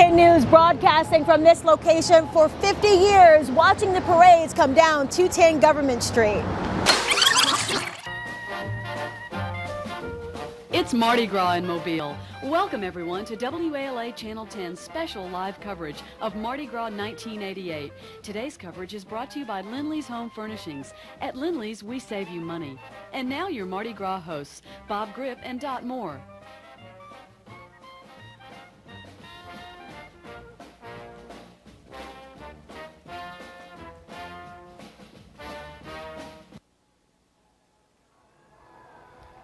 10 News broadcasting from this location for 50 years, watching the parades come down 210 Government Street. It's Mardi Gras in Mobile. Welcome everyone to WALA Channel 10's special live coverage of Mardi Gras 1988. Today's coverage is brought to you by Lindley's Home Furnishings. At Lindley's, we save you money. And now your Mardi Gras hosts, Bob Grip and Dot Moore.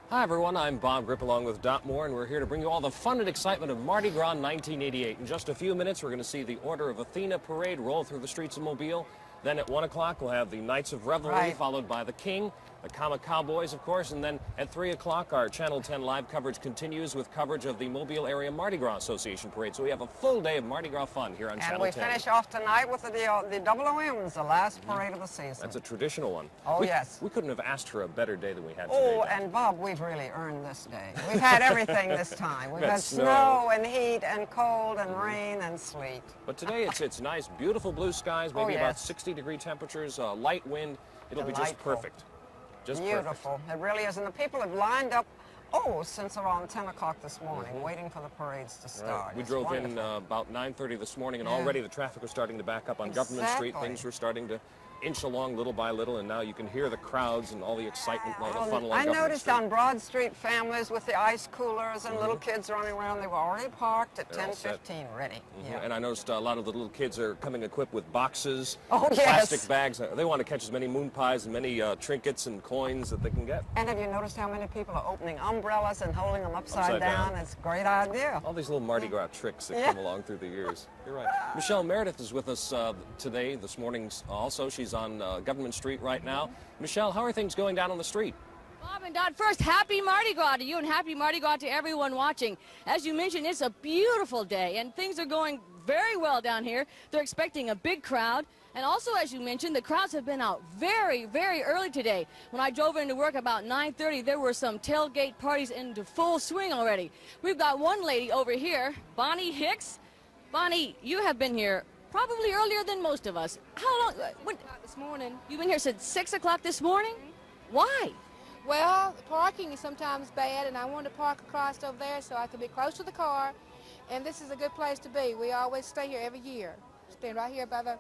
Hi everyone, I'm Bob Grip along with Dot Moore, and we're here to bring you all the fun and excitement of Mardi Gras 1988. In just a few minutes, we're going to see the Order of Athena parade roll through the streets of Mobile. Then at 1 o'clock, we'll have the Knights of Revelry, followed by the King, the Comic Cowboys, of course, and then at 3 o'clock, our Channel 10 live coverage continues with coverage of the Mobile Area Mardi Gras Association parade. So we have a full day of Mardi Gras fun here on Channel 10. And we finish off tonight with the Double OMs, the last parade of the season. That's a traditional one. Oh, yes. We couldn't have asked for a better day than we had today. Oh, and Bob, we've really earned this day. We've had everything this time. We've had snow and heat and cold and rain and sleet. But today it's nice, beautiful blue skies, maybe about 60-degree temperatures, light wind. It'll be just perfect. Just beautiful. Perfect. It really is. And the people have lined up, since around 10 o'clock this morning, waiting for the parades to start. Right. We drove in about 9:30 this morning, and already the traffic was starting to back up on Government Street. Things were starting to inch along little by little, and now you can hear the crowds and all the excitement and all the fun along Government Street. I noticed on Broad Street families with the ice coolers and little kids running around. They were already parked at 10:15, ready. Yeah. And I noticed a lot of the little kids are coming equipped with boxes, yes, plastic bags. They want to catch as many moon pies and many trinkets and coins that they can get. And have you noticed how many people are opening umbrellas and holding them upside down? It's a great idea. All these little Mardi Gras tricks that come along through the years. You're right. Michelle Meredith is with us today, this morning also. She's on Government Street right now. Michelle, how are things going down on the street? Bob and Dot, first, happy Mardi Gras to you and happy Mardi Gras to everyone watching. As you mentioned, it's a beautiful day and things are going very well down here. They're expecting a big crowd. And also, as you mentioned, the crowds have been out very, very early today. When I drove into work about 9:30, there were some tailgate parties into full swing already. We've got one lady over here, Bonnie Hicks. Bonnie, you have been here probably earlier than most of us. How long? This morning. You've been here since 6 o'clock this morning? Why? Well, parking is sometimes bad, and I wanted to park across over there so I could be close to the car, and this is a good place to be. We always stay here every year. Stand right here by the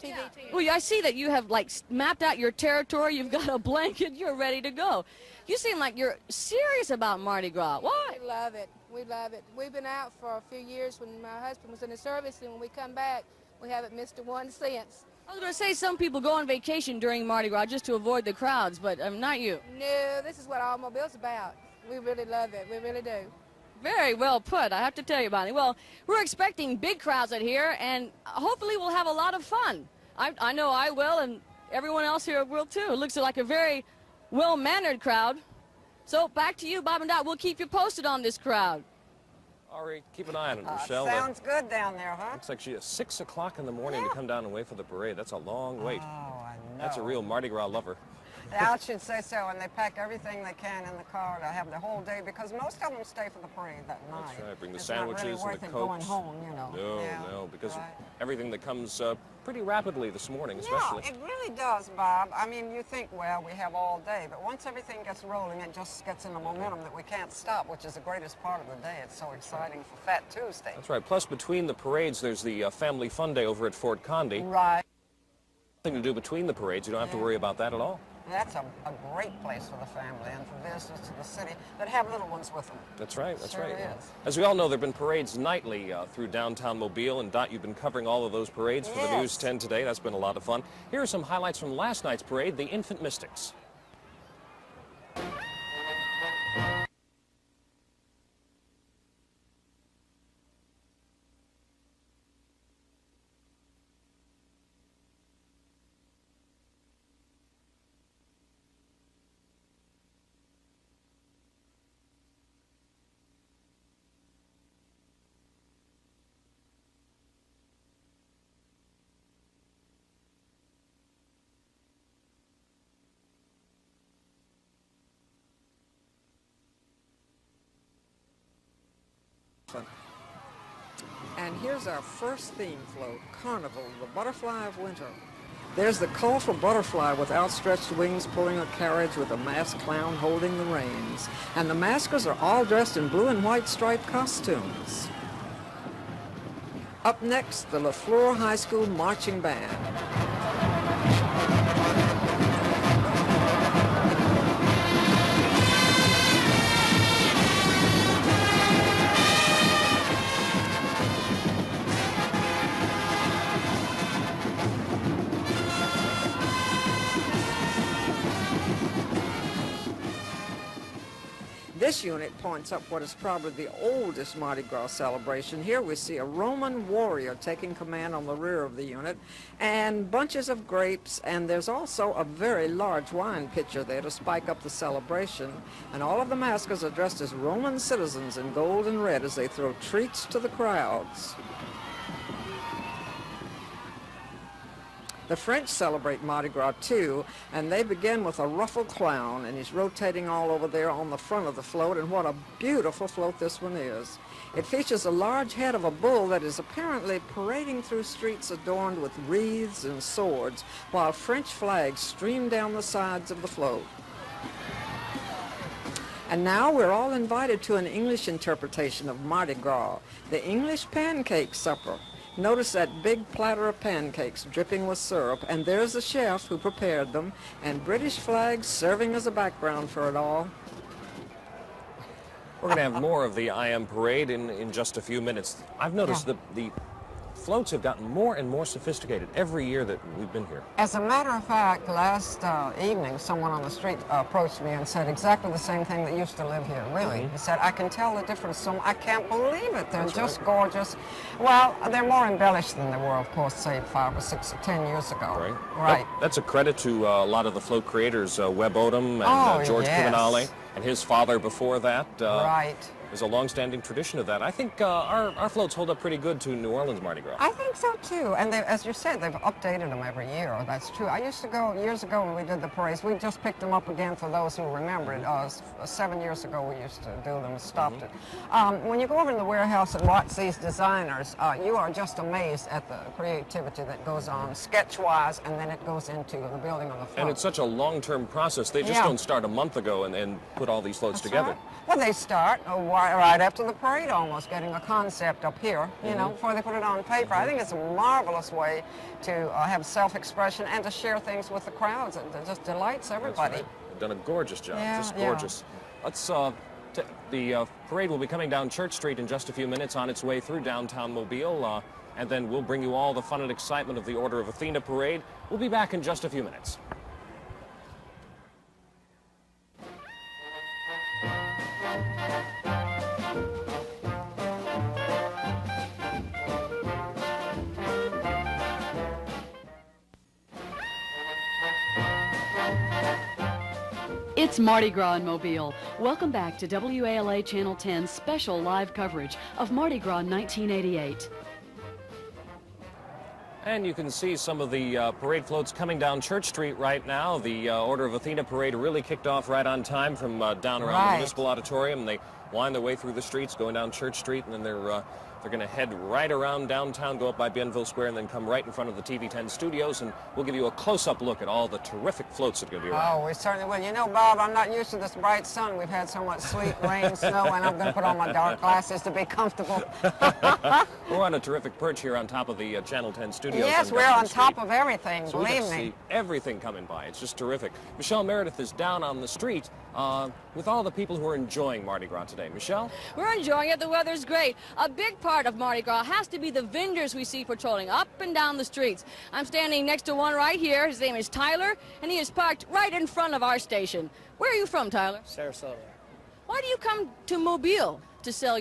TV. Well, I see that you have, mapped out your territory. You've got a blanket. You're ready to go. You seem like you're serious about Mardi Gras. Why? We love it. We love it. We've been out for a few years when my husband was in the service, and when we come back, we haven't missed one since. I was going to say some people go on vacation during Mardi Gras just to avoid the crowds, but not you. No, this is what all Mobile's about. We really love it. We really do. Very well put, I have to tell you, Bonnie. Well, we're expecting big crowds out here, and hopefully we'll have a lot of fun. I know I will, and everyone else here will too. It looks like a very well-mannered crowd. So back to you, Bob and Dot. We'll keep you posted on this crowd. Ari, keep an eye on it, Michelle. Sounds good down there, huh? Looks like she is 6 o'clock in the morning to come down and wait for the parade. That's a long wait. Oh, I know. That's a real Mardi Gras lover. I should say so, and they pack everything they can in the car to have the whole day, because most of them stay for the parade that night. That's right. Bring the it's sandwiches not really worth and the it Cokes. going home, you know. No, because everything that comes pretty rapidly this morning, especially. No, it really does, Bob. I mean, you think, well, we have all day, but once everything gets rolling, it just gets in a momentum that we can't stop, which is the greatest part of the day. It's so exciting for Fat Tuesday. That's right. Plus, between the parades, there's the Family Fun Day over at Fort Conde. Right. Nothing to do between the parades. You don't have to worry about that at all. That's a great place for the family and for visitors to the city that have little ones with them. That's right, that's right. Is. As we all know, there have been parades nightly through downtown Mobile, and Dot, you've been covering all of those parades for the News 10 today. That's been a lot of fun. Here are some highlights from last night's parade, the Infant Mystics. And here's our first theme float, Carnival, the Butterfly of Winter. There's the colorful butterfly with outstretched wings pulling a carriage with a masked clown holding the reins. And the maskers are all dressed in blue and white striped costumes. Up next, the LaFleur High School Marching Band. This unit points up what is probably the oldest Mardi Gras celebration. Here we see a Roman warrior taking command on the rear of the unit, and bunches of grapes, and there's also a very large wine pitcher there to spike up the celebration. And all of the maskers are dressed as Roman citizens in gold and red as they throw treats to the crowds. The French celebrate Mardi Gras too, and they begin with a ruffled clown, and he's rotating all over there on the front of the float, and what a beautiful float this one is. It features a large head of a bull that is apparently parading through streets adorned with wreaths and swords, while French flags stream down the sides of the float. And now we're all invited to an English interpretation of Mardi Gras, the English pancake supper. Notice that big platter of pancakes dripping with syrup, and there's the chef who prepared them, and British flags serving as a background for it all. We're going to have more of the I Am Parade in just a few minutes. I've noticed that the floats have gotten more and more sophisticated every year that we've been here. As a matter of fact, last evening, someone on the street approached me and said exactly the same thing that used to live here, really. He said, I can tell the difference, so I can't believe it. They're just gorgeous. Well, they're more embellished than they were, of course, say 5 or 6 or 10 years ago. Right. That's a credit to a lot of the float creators, Webb Odom and George Criminale, and his father before that. Right. There's a long-standing tradition of that. I think our floats hold up pretty good to New Orleans Mardi Gras. I think so, too. And they, as you said, they've updated them every year. That's true. I used to go, years ago when we did the parades, we just picked them up again for those who remember it. 7 years ago we used to do them and stopped it. When you go over in the warehouse and watch these designers, you are just amazed at the creativity that goes on, sketch-wise, and then it goes into the building of the float. And it's such a long-term process. They just don't start a month ago and put all these floats together. Right. Well, they start right after the parade almost, getting a concept up here, you know, before they put it on paper. I think it's a marvelous way to have self-expression and to share things with the crowds. It just delights everybody. That's right. They've done a gorgeous job, just Yeah. gorgeous. Let's, the parade will be coming down Church Street in just a few minutes on its way through downtown Mobile, and then we'll bring you all the fun and excitement of the Order of Athena parade. We'll be back in just a few minutes. It's Mardi Gras in Mobile. Welcome back to WALA Channel 10's special live coverage of Mardi Gras 1988. And you can see some of the parade floats coming down Church Street right now. The Order of Athena parade really kicked off right on time from down around the Municipal Auditorium. They wind their way through the streets, going down Church Street, and then they're going to head right around downtown, go up by Bienville Square, and then come right in front of the TV10 studios, and we'll give you a close-up look at all the terrific floats that are going to be around. Oh, we certainly will. You know, Bob, I'm not used to this bright sun. We've had so much sleet, rain, snow, and I'm going to put on my dark glasses to be comfortable. We're on a terrific perch here on top of the Channel 10 studios. Yes, we're on top of everything, so believe we me. see everything coming by. It's just terrific. Michelle Meredith is down on the street with all the people who are enjoying Mardi Gras today. Michelle? We're enjoying it. The weather's great. A big part of Mardi Gras has to be the vendors we see patrolling up and down the streets. I'm standing next to one right here. His name is Tyler, and he is parked right in front of our station. Where are you from, Tyler? Sarasota. Why do you come to Mobile to sell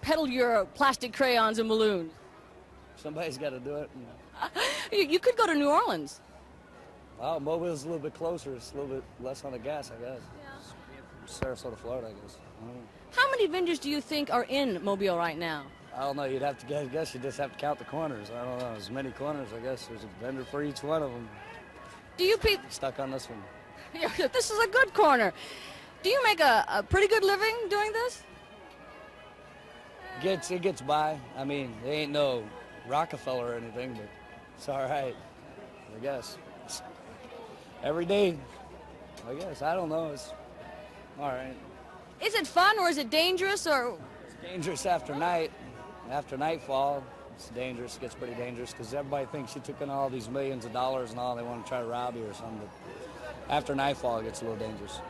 peddle your plastic crayons and balloons? Somebody's got to do it. You could go to New Orleans. Well, Mobile's a little bit closer. It's a little bit less on the gas, I guess. Sarasota, Florida, I guess. How many vendors do you think are in Mobile right now? I don't know. You'd have to guess. I guess you just have to count the corners. I don't know. As many corners, I guess. There's a vendor for each one of them. Do you people Stuck on this one. This is a good corner. Do you make a pretty good living doing this? It gets by. I mean, they ain't no Rockefeller or anything, but it's all right, I guess. Every day, I guess. I don't know. It's all right. Is it fun or is it dangerous or? It's dangerous after night. After nightfall, it's dangerous. It gets pretty dangerous because everybody thinks you took in all these millions of dollars and all. They want to try to rob you or something. But after nightfall, it gets a little dangerous.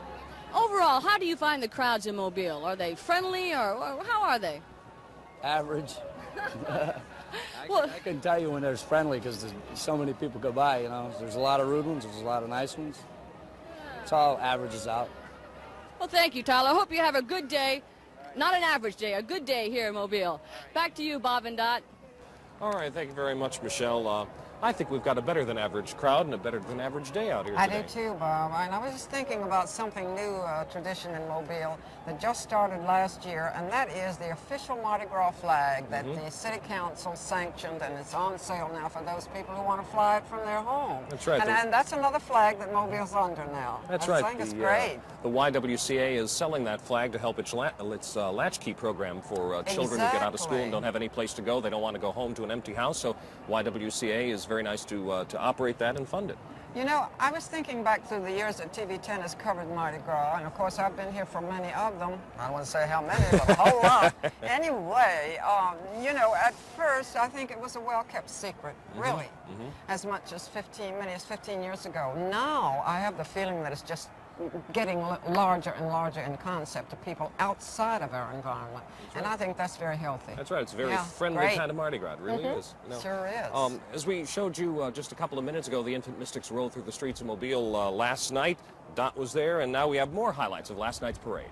Overall, how do you find the crowds in Mobile? Are they friendly or how are they? Average. Well, I couldn't tell you when there's friendly because so many people go by, you know. There's a lot of rude ones, there's a lot of nice ones. It's all averages out. well, thank you, Tyler. I hope you have a good day. Not an average day, a good day here in Mobile. Back to you, Bob and Dot. All right, thank you very much, Michelle. I think we've got a better than average crowd and a better than average day out here today. I do too, Bob. And I was just thinking about something new, tradition in Mobile that just started last year, and that is the official Mardi Gras flag that the City Council sanctioned, and it's on sale now for those people who want to fly it from their home. That's right. And that's another flag that Mobile's under now. That's I right. think it's great. The YWCA is selling that flag to help its latchkey program for children who get out of school and Exactly. don't have any place to go. They don't want to go home to an empty house, so YWCA is very nice to operate that and fund it. You know, I was thinking back through the years that TV10 has covered Mardi Gras, and of course I've been here for many of them. I don't want to say how many, but a whole lot. Anyway, you know, at first I think it was a well-kept secret, really, as much as 15 years ago. Now I have the feeling that it's just getting larger and larger in concept to people outside of our environment, and I think that's very healthy. That's right. It's a very friendly great. kind of Mardi Gras. It really is. You know. Sure is. As we showed you just a couple of minutes ago, the Infant Mystics rolled through the streets of Mobile last night. Dot was there, and now we have more highlights of last night's parade.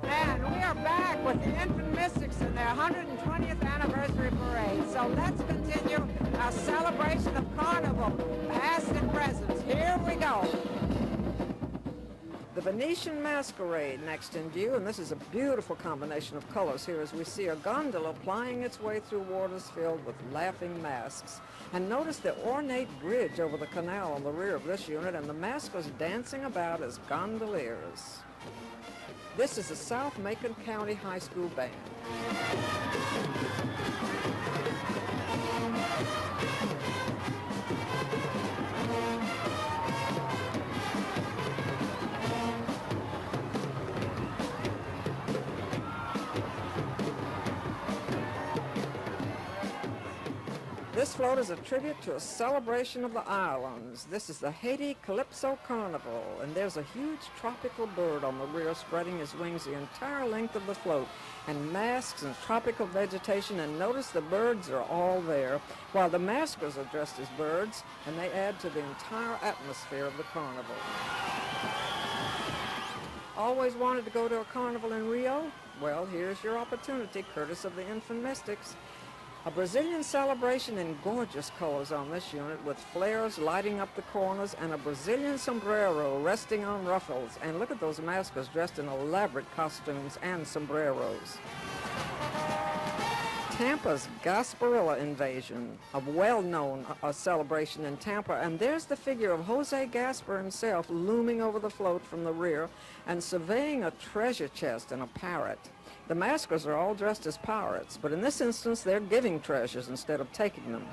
And we are back with the Infant Mystics in their 120th anniversary parade. So let's continue our celebration of Carnival, past and present. Here we go. The Venetian Masquerade next in view, and this is a beautiful combination of colors here as we see a gondola plying its way through waters filled with laughing masks. And notice the ornate bridge over the canal on the rear of this unit and the maskers dancing about as gondoliers. This is the South Macon County High School Band. This float is a tribute to a celebration of the islands. This is the Haiti Calypso Carnival, and there's a huge tropical bird on the rear spreading his wings the entire length of the float, and masks and tropical vegetation, and notice the birds are all there, while the maskers are dressed as birds, and they add to the entire atmosphere of the carnival. Always wanted to go to a carnival in Rio? Well, here's your opportunity, courtesy of the Infant Mystics. A Brazilian celebration in gorgeous colors on this unit with flares lighting up the corners and a Brazilian sombrero resting on ruffles. And look at those maskers dressed in elaborate costumes and sombreros. Tampa's Gasparilla Invasion, a well-known celebration in Tampa, and there's the figure of Jose Gaspar himself looming over the float from the rear and surveying a treasure chest and a parrot. The maskers are all dressed as pirates, but in this instance they're giving treasures instead of taking them.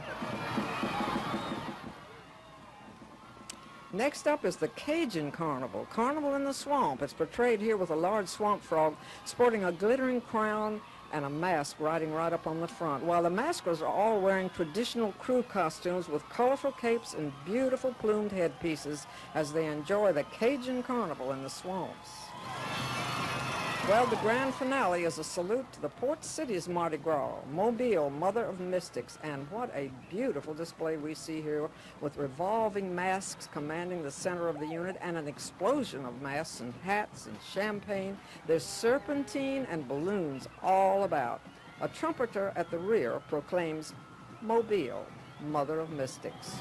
Next up is the Cajun Carnival, Carnival in the Swamp. It's portrayed here with a large swamp frog sporting a glittering crown and a mask riding right up on the front, while the maskers are all wearing traditional crew costumes with colorful capes and beautiful plumed headpieces as they enjoy the Cajun Carnival in the swamps. Well, the grand finale is a salute to the Port City's Mardi Gras, Mobile, Mother of Mystics, and what a beautiful display we see here with revolving masks commanding the center of the unit and an explosion of masks and hats and champagne. There's serpentine and balloons all about. A trumpeter at the rear proclaims, Mobile, Mother of Mystics.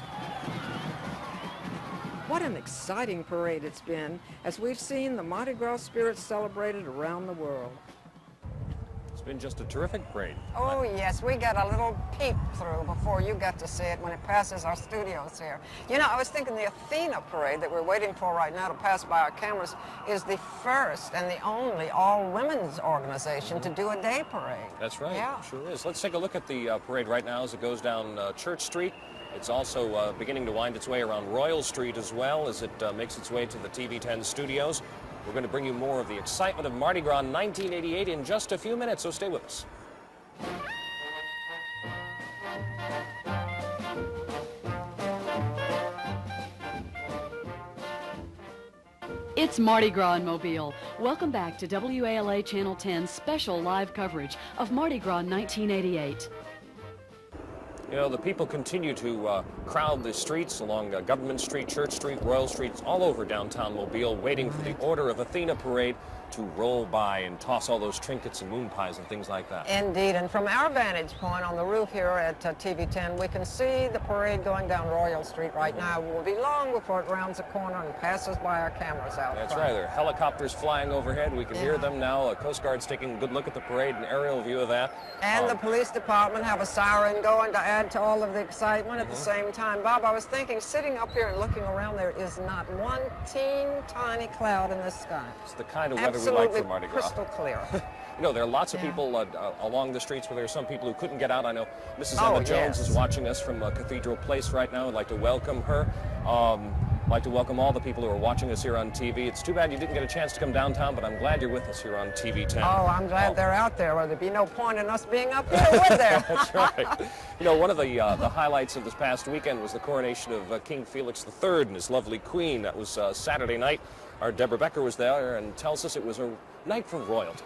What an exciting parade it's been as we've seen the Mardi Gras spirit celebrated around the world. It's been just a terrific parade. Oh, yes, we got a little peep through before you got to see it when it passes our studios here. You know, I was thinking the Athena Parade that we're waiting for right now to pass by our cameras is the first and the only all-women's organization to do a day parade. That's right, Yeah. sure is. Let's take a look at the parade right now as it goes down Church Street. It's also beginning to wind its way around Royal Street as well as it makes its way to the TV10 studios. We're going to bring you more of the excitement of Mardi Gras 1988 in just a few minutes, so stay with us. It's Mardi Gras in Mobile. Welcome back to WALA Channel 10's special live coverage of Mardi Gras 1988. You know, the people continue to crowd the streets along Government Street, Church Street, Royal Street, all over downtown Mobile, waiting for the Order of Athena parade to roll by and toss all those trinkets and moon pies and things like that. Indeed, and from our vantage point on the roof here at TV10, we can see the parade going down Royal Street right now. It will be long before it rounds the corner and passes by our cameras out That's front. right. There are helicopters flying overhead. We can hear them now. Coast Guard's taking a good look at the parade, an aerial view of that. And the police department have a siren going to add to all of the excitement at the same time. Bob, I was thinking, sitting up here and looking around, there is not one tiny cloud in the sky. It's the kind of weather we Absolutely like for Mardi Gras. crystal clear. You know, there are lots of people along the streets where there are some people who couldn't get out. I know Mrs. Emma Jones is watching us from Cathedral Place right now. I'd like to welcome her. I'd like to welcome all the people who are watching us here on TV. It's too bad you didn't get a chance to come downtown, but I'm glad you're with us here on TV10. Oh, I'm glad they're out there, or there'd be no point in us being up here, would there? That's right. You know, one of the highlights of this past weekend was the coronation of King Felix III and his lovely queen. That was Saturday night. Our Deborah Becker was there and tells us it was a night for royalty.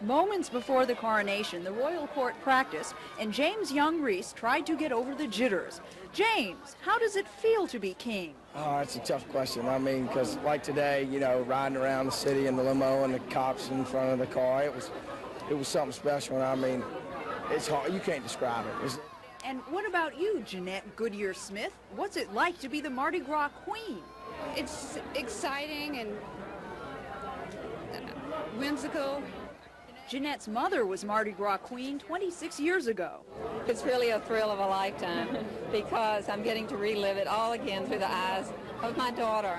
Moments before the coronation, the royal court practiced, and James Young Reese tried to get over the jitters. James, how does it feel to be king? Oh, it's a tough question. I mean, because like today, you know, riding around the city in the limo and the cops in front of the car, it was something special. And I mean, it's hard. You can't describe it. And what about you, Jeanette Goodyear Smith? What's it like to be the Mardi Gras queen? It's exciting and whimsical. Jeanette's mother was Mardi Gras queen 26 years ago. It's really a thrill of a lifetime because I'm getting to relive it all again through the eyes of my daughter.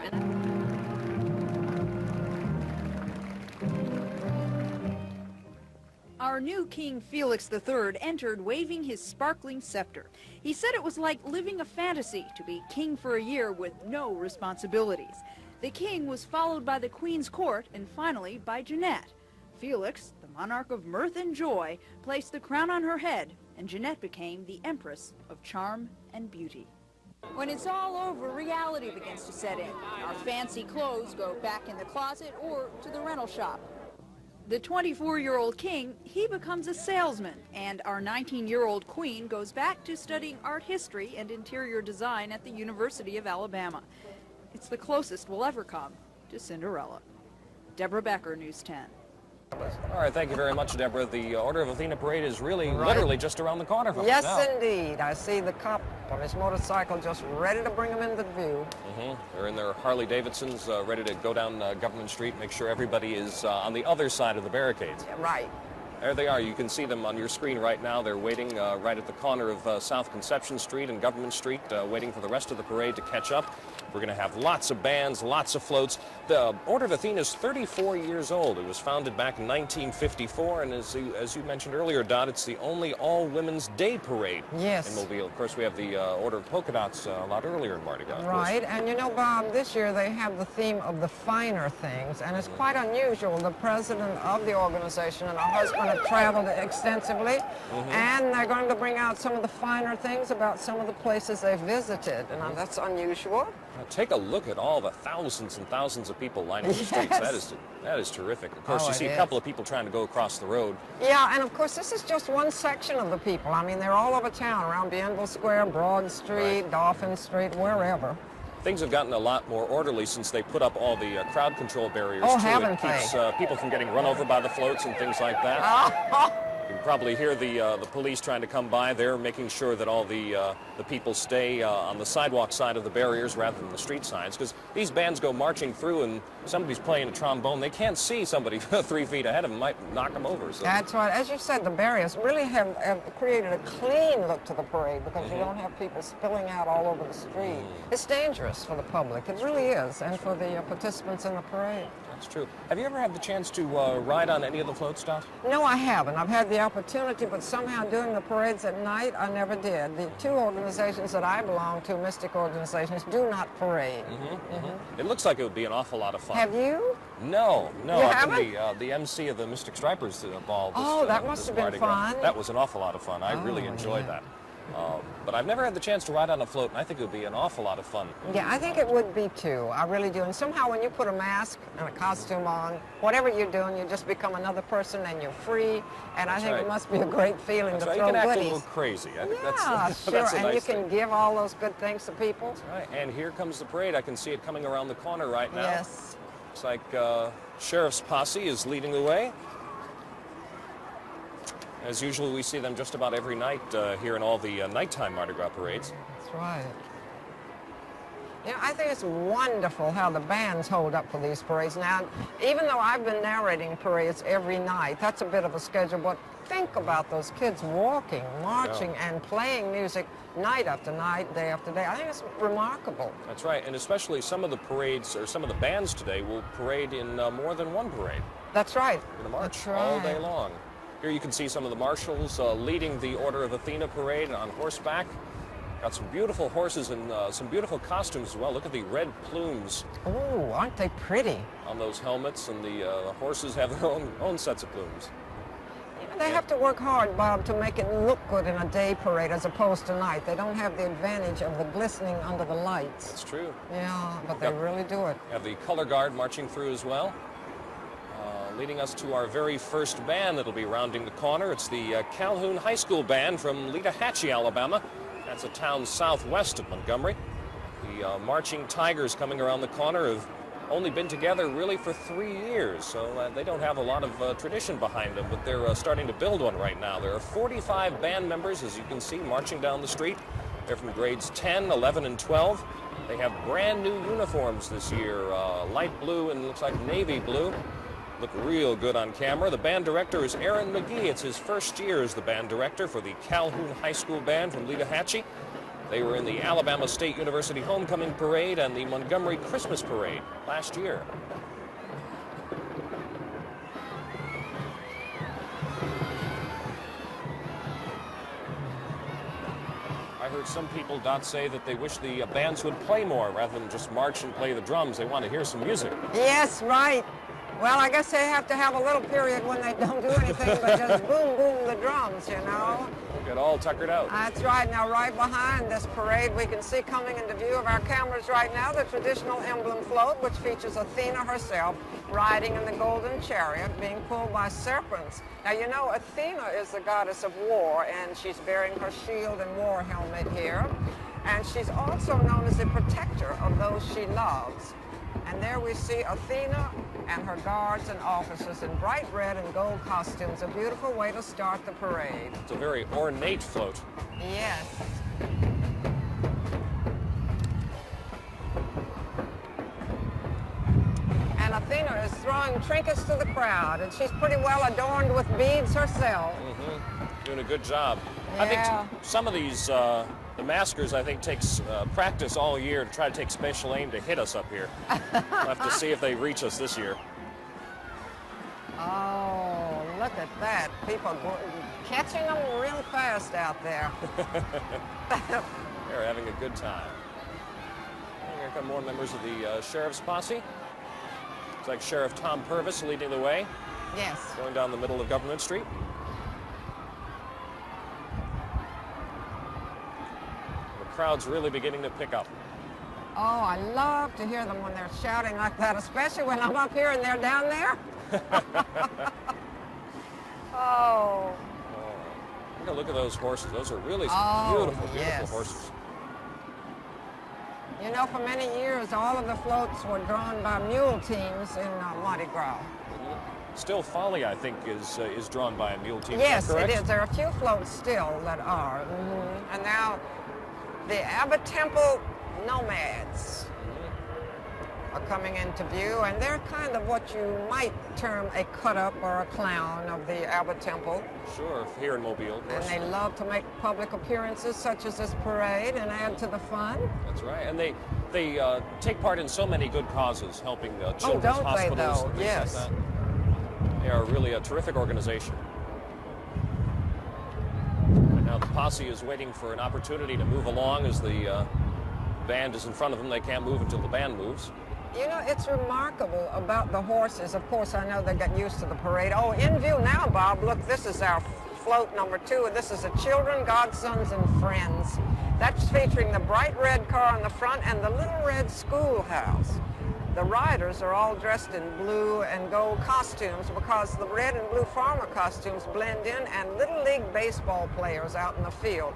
Our new King Felix III entered waving his sparkling scepter. He said it was like living a fantasy to be king for a year with no responsibilities. The king was followed by the Queen's court and finally by Jeanette. Felix, the monarch of mirth and joy, placed the crown on her head, and Jeanette became the Empress of charm and beauty. When it's all over, reality begins to set in. Our fancy clothes go back in the closet or to the rental shop. The 24-year-old king, he becomes a salesman, and our 19-year-old queen goes back to studying art history and interior design at the University of Alabama. It's the closest we'll ever come to Cinderella. Deborah Becker, News 10. All right, thank you very much, Deborah. The Order of Athena parade is really literally just around the corner from us now. Yes, indeed. I see the cop on his motorcycle just ready to bring him into view. They're in their Harley Davidsons, ready to go down Government Street, make sure everybody is on the other side of the barricades. Right. There they are. You can see them on your screen right now. They're waiting right at the corner of South Conception Street and Government Street, waiting for the rest of the parade to catch up. We're going to have lots of bands, lots of floats. The Order of Athena is 34 years old. It was founded back in 1954, and as you mentioned earlier, Dot, it's the only all-women's day parade in Mobile. Of course, we have the Order of Polka Dots a lot earlier in Mardi Gras. Right, and you know, Bob, this year they have the theme of the finer things, and it's quite unusual. The president of the organization and her husband have traveled extensively, and they're going to bring out some of the finer things about some of the places they've visited, and that's unusual. Now, take a look at all the thousands and thousands of people lining the streets. That is terrific. Of course, you see a couple of people trying to go across the road. Yeah, and of course, this is just one section of the people. I mean, they're all over town, around Bienville Square, Broad Street, Dauphin Street, wherever. Things have gotten a lot more orderly since they put up all the crowd control barriers. Oh, too. haven't It keeps people from getting run over by the floats and things like that. You can probably hear the police trying to come by. They're making sure that all the people stay on the sidewalk side of the barriers rather than the street signs, because these bands go marching through and somebody's playing a trombone. They can't see somebody 3 feet ahead of them, might knock them over. So. That's right. As you said, the barriers really have created a clean look to the parade because you don't have people spilling out all over the street. It's dangerous for the public. It really is, and for the participants in the parade. That's true. Have you ever had the chance to ride on any of the floats, Dot? No, I haven't. I've had the opportunity, but somehow doing the parades at night, I never did. The two organizations that I belong to, Mystic organizations, do not parade. It looks like it would be an awful lot of fun. Have you? No. You I've haven't? been the MC of the Mystic Stripers ball. That must have been Mardi Gras. fun. That was an awful lot of fun. I really enjoyed that. But I've never had the chance to ride on a float, and I think it would be an awful lot of fun. Yeah, I think it would be too. I really do. And somehow when you put a mask and a costume on, whatever you're doing, you just become another person and you're free. And I think it must be a great feeling to throw You can act goodies. a little crazy. I think Yeah, that's sure. that's a And nice you can thing. give all those good things to people. Right. And here comes the parade. I can see it coming around the corner right now. Yes. Looks like Sheriff's posse is leading the way. As usual, we see them just about every night here in all the nighttime Mardi Gras parades. That's right. You know, I think it's wonderful how the bands hold up for these parades. Now, even though I've been narrating parades every night, that's a bit of a schedule, but think about those kids walking, marching, and playing music night after night, day after day. I think it's remarkable. That's right, and especially some of the parades, or some of the bands today, will parade in more than one parade. That's right. In a march That's right. all day long. Here you can see some of the marshals leading the Order of Athena parade on horseback. Got some beautiful horses and some beautiful costumes as well. Look at the red plumes. Oh, aren't they pretty? On those helmets, and the horses have their own sets of plumes. They have to work hard, Bob, to make it look good in a day parade as opposed to night. They don't have the advantage of the glistening under the lights. That's true. Yeah, but they really do it. We have the color guard marching through as well. Leading us to our very first band that'll be rounding the corner. It's the Calhoun High School Band from Litahatchee, Alabama. That's a town southwest of Montgomery. The Marching Tigers coming around the corner have only been together really for 3 years, so they don't have a lot of tradition behind them, but they're starting to build one right now. There are 45 band members, as you can see, marching down the street. They're from grades 10, 11, and 12. They have brand new uniforms this year, light blue and looks like navy blue. Look real good on camera. The band director is Aaron McGee. It's his first year as the band director for the Calhoun High School Band from Litahatchee. They were in the Alabama State University Homecoming Parade and the Montgomery Christmas Parade last year. I heard some people, Dot, say that they wish the bands would play more rather than just march and play the drums. They want to hear some music. Yes, right. Well, I guess they have to have a little period when they don't do anything but just boom, boom the drums, you know. Get all tuckered out. That's right. Now, right behind this parade, we can see coming into view of our cameras right now the traditional emblem float, which features Athena herself riding in the golden chariot, being pulled by serpents. Now, you know, Athena is the goddess of war, and she's bearing her shield and war helmet here. And she's also known as the protector of those she loves. And there we see Athena and her guards and officers in bright red and gold costumes. A beautiful way to start the parade. It's a very ornate float. Yes. And Athena is throwing trinkets to the crowd, and she's pretty well adorned with beads herself. Doing a good job. Yeah. I think some of these, the maskers, I think, takes practice all year to try to take special aim to hit us up here. We'll have to see if they reach us this year. Oh, look at that. People catching them real fast out there. They're having a good time. And here come more members of the Sheriff's Posse. Looks like Sheriff Tom Purvis leading the way. Yes. Going down the middle of Government Street. The crowd's really beginning to pick up. Oh, I love to hear them when they're shouting like that, especially when I'm up here and they're down there. Oh. Take a look at those horses. Those are really beautiful, beautiful horses. You know, for many years, all of the floats were drawn by mule teams in Mardi Gras. Still Folly, I think, is drawn by a mule team. Yes, is that it correct? is. There are a few floats still that are. And now the Abbott Temple Nomads are coming into view, and they're kind of what you might term a cut-up or a clown of the Abbott Temple. Sure, here in Mobile. Of And course. they love to make public appearances such as this parade and add to the fun. That's right. And they take part in so many good causes, helping children's don't they, hospitals though? and things Yes. like that. They are really a terrific organization. And now the posse is waiting for an opportunity to move along as the band is in front of them. They can't move until the band moves. You know, it's remarkable about the horses. Of course, I know they got used to the parade. Oh, in view now, Bob, look, this is our float number 2, and this is the Children, Godsons, and Friends. That's featuring the bright red car on the front and the little red schoolhouse. The riders are all dressed in blue and gold costumes because the red and blue farmer costumes blend in, and Little League baseball players out in the field.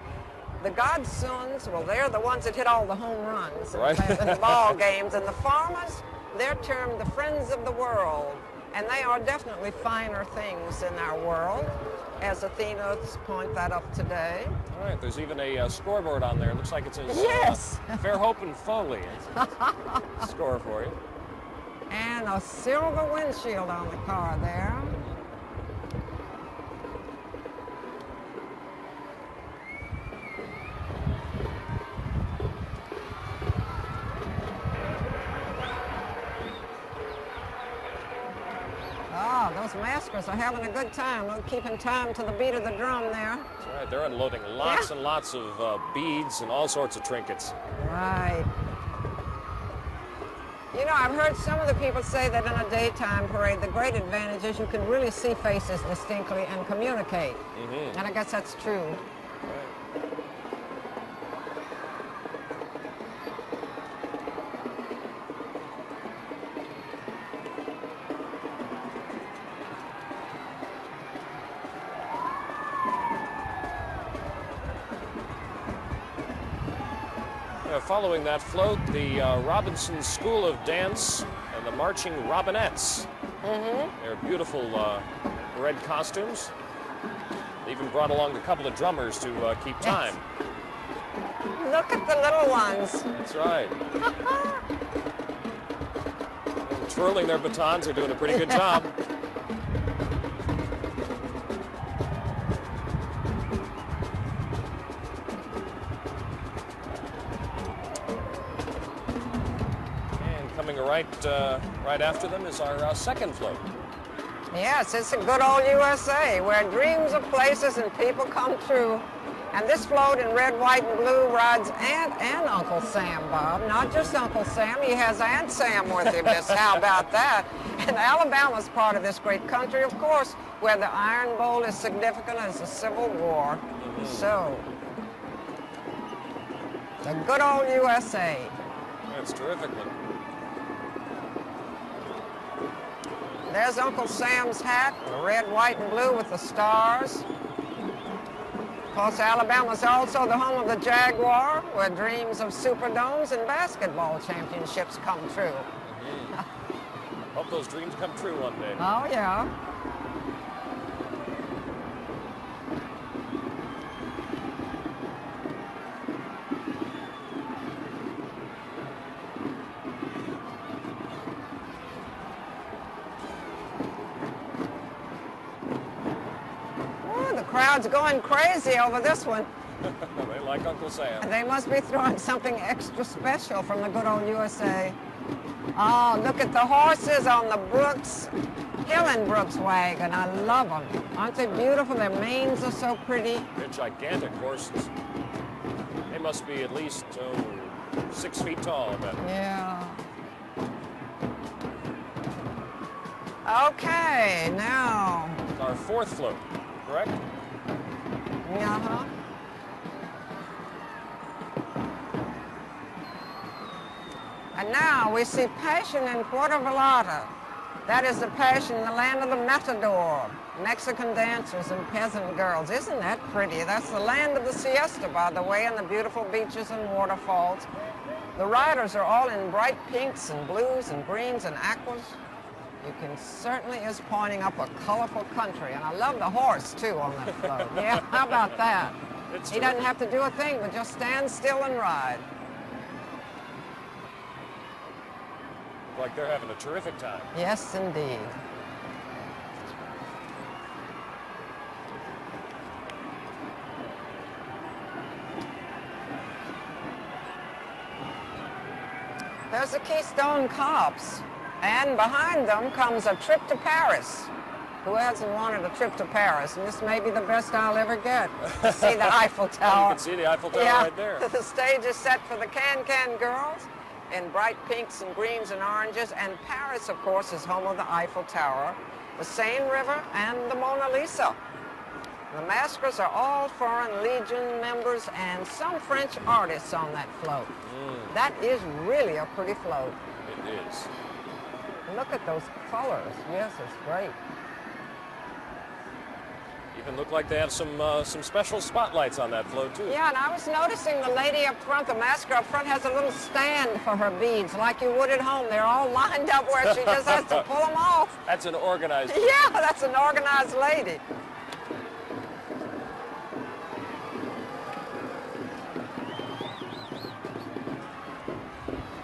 The Godsons, well, they're the ones that hit all the home runs Right. in the ball games. And the farmers, they're termed the Friends of the World. And they are definitely finer things in our world, as Athena's point that up today. All right, there's even a scoreboard on there. It looks like it says Yes. Fairhope and Foley. Score for you. And a silver windshield on the car there. Oh, those maskers are having a good time. They're keeping time to the beat of the drum there. That's right. They're unloading lots and lots of beads and all sorts of trinkets. Right. You know, I've heard some of the people say that in a daytime parade, the great advantage is you can really see faces distinctly and communicate. Mm-hmm. And I guess that's true. Following that float, the Robinson School of Dance and the Marching Robinettes. Mm-hmm. They're beautiful red costumes. They even brought along a couple of drummers to keep time. Look at the little ones. That's right. Twirling their batons, they're doing a pretty good job. Coming right after them is our second float. Yes, it's a good old USA where dreams of places and people come true. And this float in red, white, and blue rides Aunt and Uncle Sam, Bob. Not just Uncle Sam, he has Aunt Sam with him. How about that? And Alabama's part of this great country, of course, where the Iron Bowl is significant as the Civil War. Mm-hmm. So, the good old USA. That's terrific. There's Uncle Sam's hat, red, white, and blue with the stars. Of course, Alabama's also the home of the Jaguar, where dreams of Superdomes and basketball championships come true. Mm-hmm. Hope those dreams come true one day. Oh, yeah. Crowd's going crazy over this one. They like Uncle Sam. They must be throwing something extra special from the good old USA. Oh, look at the horses on the Brooks, Hillenbrooks wagon. I love them. Aren't they beautiful? Their manes are so pretty. They're gigantic horses. They must be at least 6 feet tall, I bet. Yeah. Okay, now. Our fourth float, correct? Uh-huh. And now we see Passion in Puerto Vallarta. That is the Passion, the land of the matador, Mexican dancers and peasant girls. Isn't that pretty? That's the land of the siesta, by the way, and the beautiful beaches and waterfalls. The riders are all in bright pinks and blues and greens and aquas. You can certainly is pointing up a colorful country, and I love the horse too on that float. Yeah, how about that? He doesn't have to do a thing but just stand still and ride. Like they're having a terrific time. Yes, indeed. There's the Keystone Cops, and behind them comes a trip to Paris. Who hasn't wanted a trip to Paris? And this may be the best I'll ever get. To see the Eiffel Tower. You can see the Eiffel Tower right there. The stage is set for the Can-Can girls in bright pinks and greens and oranges. And Paris, of course, is home of the Eiffel Tower, the Seine River, and the Mona Lisa. The maskers are all Foreign Legion members and some French artists on that float. That is really a pretty float. It is. Look at those colors. Yes, it's great. Even look like they have some special spotlights on that float too. Yeah, and I was noticing the lady up front, the masker up front, has a little stand for her beads, like you would at home. They're all lined up where she just has to pull them off. That's an organized. Yeah, that's an organized lady.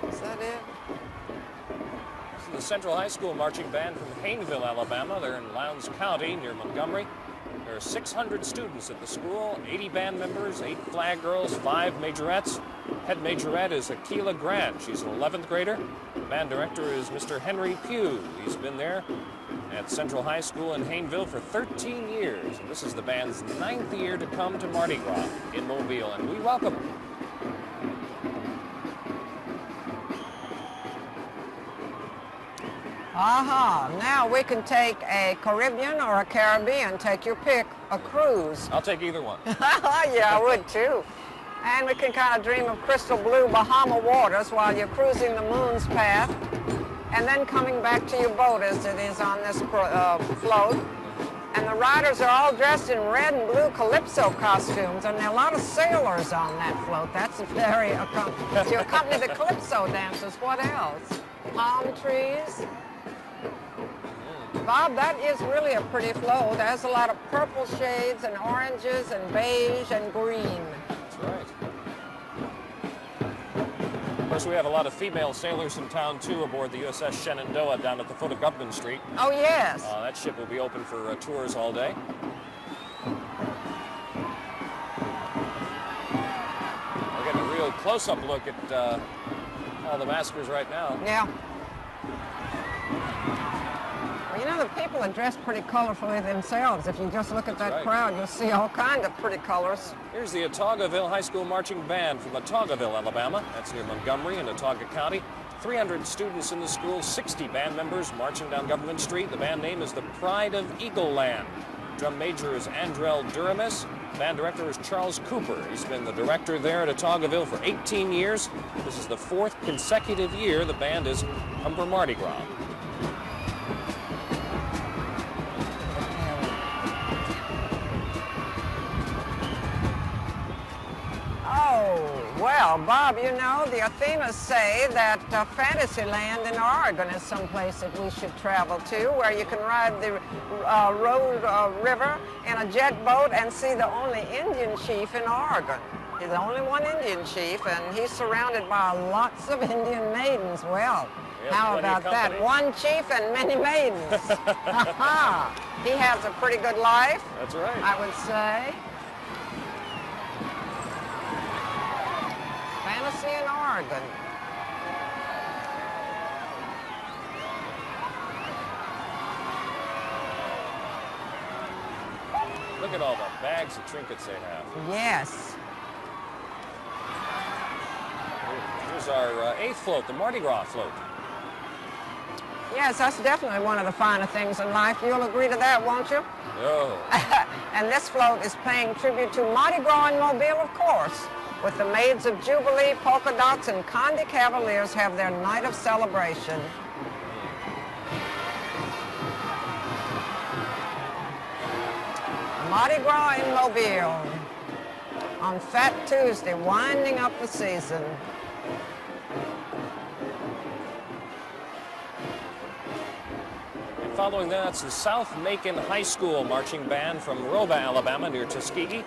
Is that it? This is the Central High School Marching Band from Hayneville, Alabama. They're in Lowndes County near Montgomery. There are 600 students at the school, 80 band members, 8 flag girls, 5 majorettes. Head majorette is Akila Grant. She's an 11th grader. The band director is Mr. Henry Pugh. He's been there at Central High School in Hayneville for 13 years. And this is the band's 9th year to come to Mardi Gras in Mobile, and we welcome them. Aha, now we can take a Caribbean or a Caribbean, take your pick, a cruise. I'll take either one. Yeah, I would too. And we can kind of dream of crystal blue Bahama waters while you're cruising the moon's path, and then coming back to your boat as it is on this float. And the riders are all dressed in red and blue calypso costumes, and there are a lot of sailors on that float. That's very to accompany the calypso dancers. What else? Palm trees. Bob, that is really a pretty float. It has a lot of purple shades and oranges and beige and green. That's right. Of course, we have a lot of female sailors in town, too, aboard the USS Shenandoah down at the foot of Government Street. Oh, yes. That ship will be open for tours all day. We're getting a real close-up look at all the maskers right now. Yeah. Well, you know, the people are dressed pretty colorfully themselves. If you just look at that crowd, you'll see all kinds of pretty colors. Here's the Autaugaville High School Marching Band from Autaugaville, Alabama. That's near Montgomery in Autauga County. 300 students in the school, 60 band members marching down Government Street. The band name is the Pride of Eagle Land. Drum major is Andrell Duramis. Band director is Charles Cooper. He's been the director there at Autaugaville for 18 years. This is the 4th consecutive year the band is Humber Mardi Gras. Well, Bob, you know, the Athenas say that Fantasyland in Oregon is someplace that we should travel to, where you can ride the Road River in a jet boat and see the only Indian chief in Oregon. He's the only one Indian chief, and he's surrounded by lots of Indian maidens. Well, how about that? One chief and many maidens. He has a pretty good life. That's right. I would say. Fantasy in Oregon. Look at all the bags of trinkets they have. Yes. Here's our 8th float, the Mardi Gras float. Yes, that's definitely one of the finer things in life. You'll agree to that, won't you? Oh. And this float is paying tribute to Mardi Gras in Mobile, of course, with the Maids of Jubilee, Polka Dots, and Conde Cavaliers have their night of celebration. Mardi Gras in Mobile on Fat Tuesday, winding up the season. following that, it's the South Macon High School marching band from Roba, Alabama, near Tuskegee.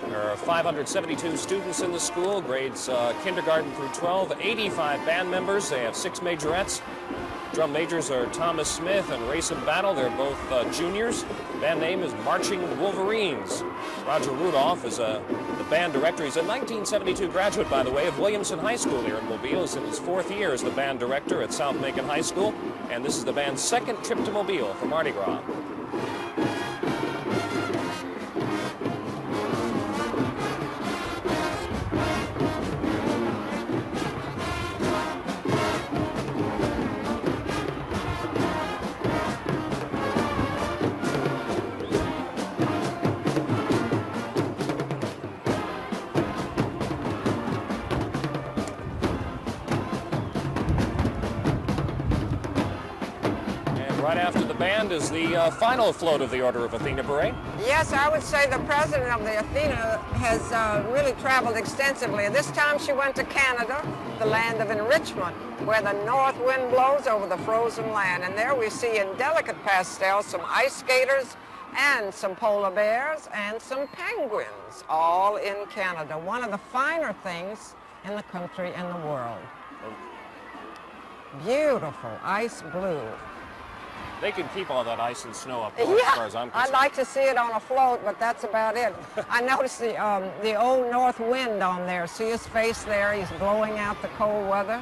There are 572 students in the school, grades kindergarten through 12, 85 band members. They have 6 majorettes. Drum majors are Thomas Smith and Rayson Battle. They're both juniors. The band name is Marching Wolverines. Roger Rudolph is the band director. He's a 1972 graduate, by the way, of Williamson High School here in Mobile. He's in his 4th year as the band director at South Macon High School. And this is the band's 2nd trip to Mobile for Mardi Gras. Right after the band is the final float of the Order of Athena Parade. Yes, I would say the president of the Athena has really traveled extensively. This time she went to Canada, the land of enrichment, where the north wind blows over the frozen land. And there we see in delicate pastels some ice skaters and some polar bears and some penguins, all in Canada. One of the finer things in the country and the world. Beautiful ice blue. They can keep all that ice and snow up north, as far as I'm concerned. I'd like to see it on a float, but that's about it. I noticed the old north wind on there. See his face there? He's blowing out the cold weather.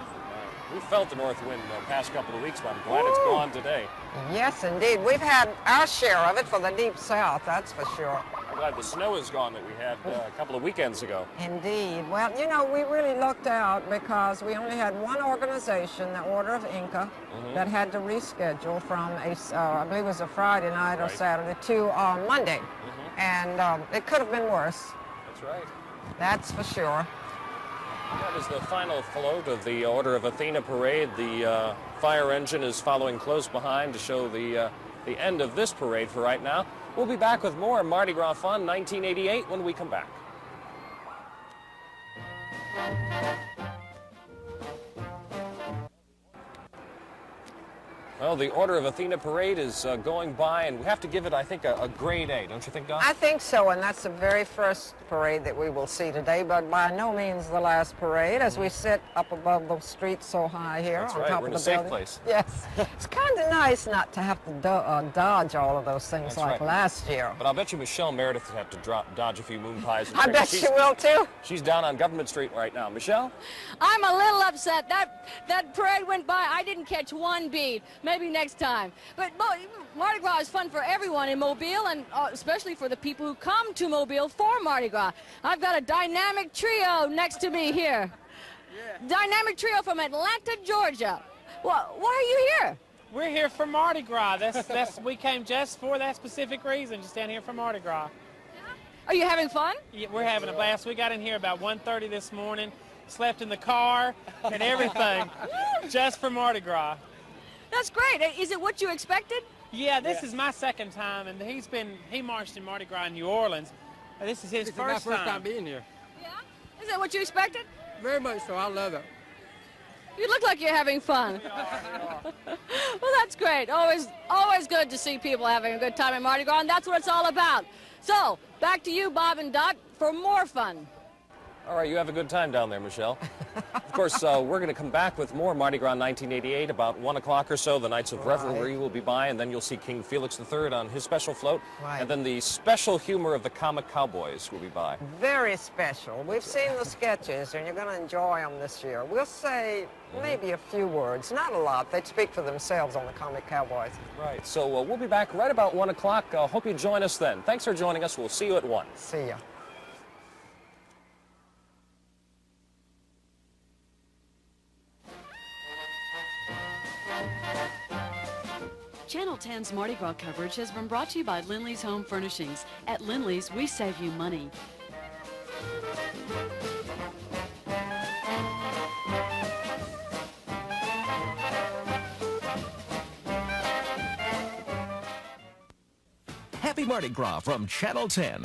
We felt the north wind the past couple of weeks, but I'm glad it's gone today. Yes, indeed. We've had our share of it for the deep south, that's for sure. I'm glad the snow is gone that we had a couple of weekends ago. Indeed. Well, you know, we really looked out because we only had one organization, the Order of Inca, that had to reschedule from I believe it was a Friday night or Saturday to Monday. And it could have been worse. That's right. That's for sure. That is the final float of the Order of Athena Parade. The fire engine is following close behind to show the end of this parade for right now. We'll be back with more Mardi Gras Fun 1988 when we come back. Well, the Order of Athena Parade is going by, and we have to give it, I think, a grade A, don't you think, Don? I think so, and that's the very first parade that we will see today, but by no means the last parade, as we sit up above the street so high here That's on right. top We're of in the a safe building. place. Yes. It's kind of nice not to have to dodge all of those things That's like right. last year. But I'll bet you Michelle Meredith had to dodge a few moon pies. And I bet she will, too. She's down on Government Street right now. Michelle? I'm a little upset. That parade went by. I didn't catch one beat. Maybe next time. But Mardi Gras is fun for everyone in Mobile, and especially for the people who come to Mobile for Mardi Gras. I've got a dynamic trio next to me here. Yeah. Dynamic trio from Atlanta, Georgia. Well, why are you here? We're here for Mardi Gras. We came just for that specific reason, just down here for Mardi Gras. Are you having fun? Yeah, we're having a blast. We got in here about 1:30 this morning, slept in the car and everything, just for Mardi Gras. That's great. Is it what you expected? Yeah, this is my second time, and he marched in Mardi Gras in New Orleans. This is his first time being here. Yeah? Is that what you expected? Very much so. I love it. You look like you're having fun. Well, that's great. Always good to see people having a good time at Mardi Gras, and that's what it's all about. So, back to you, Bob and Dot, for more fun. All right, you have a good time down there, Michelle. Of course, we're going to come back with more Mardi Gras 1988 about 1 o'clock or so. The Nights of Revelry will be by, and then you'll see King Felix III on his special float. Right. And then the special humor of the Comic Cowboys will be by. Very special. We've seen the sketches, and you're going to enjoy them this year. We'll say maybe a few words, not a lot. They speak for themselves on the Comic Cowboys. Right, so we'll be back right about 1 o'clock. Hope you join us then. Thanks for joining us. We'll see you at 1. See ya. Channel 10's Mardi Gras coverage has been brought to you by Lindley's Home Furnishings. At Lindley's, we save you money. Happy Mardi Gras from Channel 10.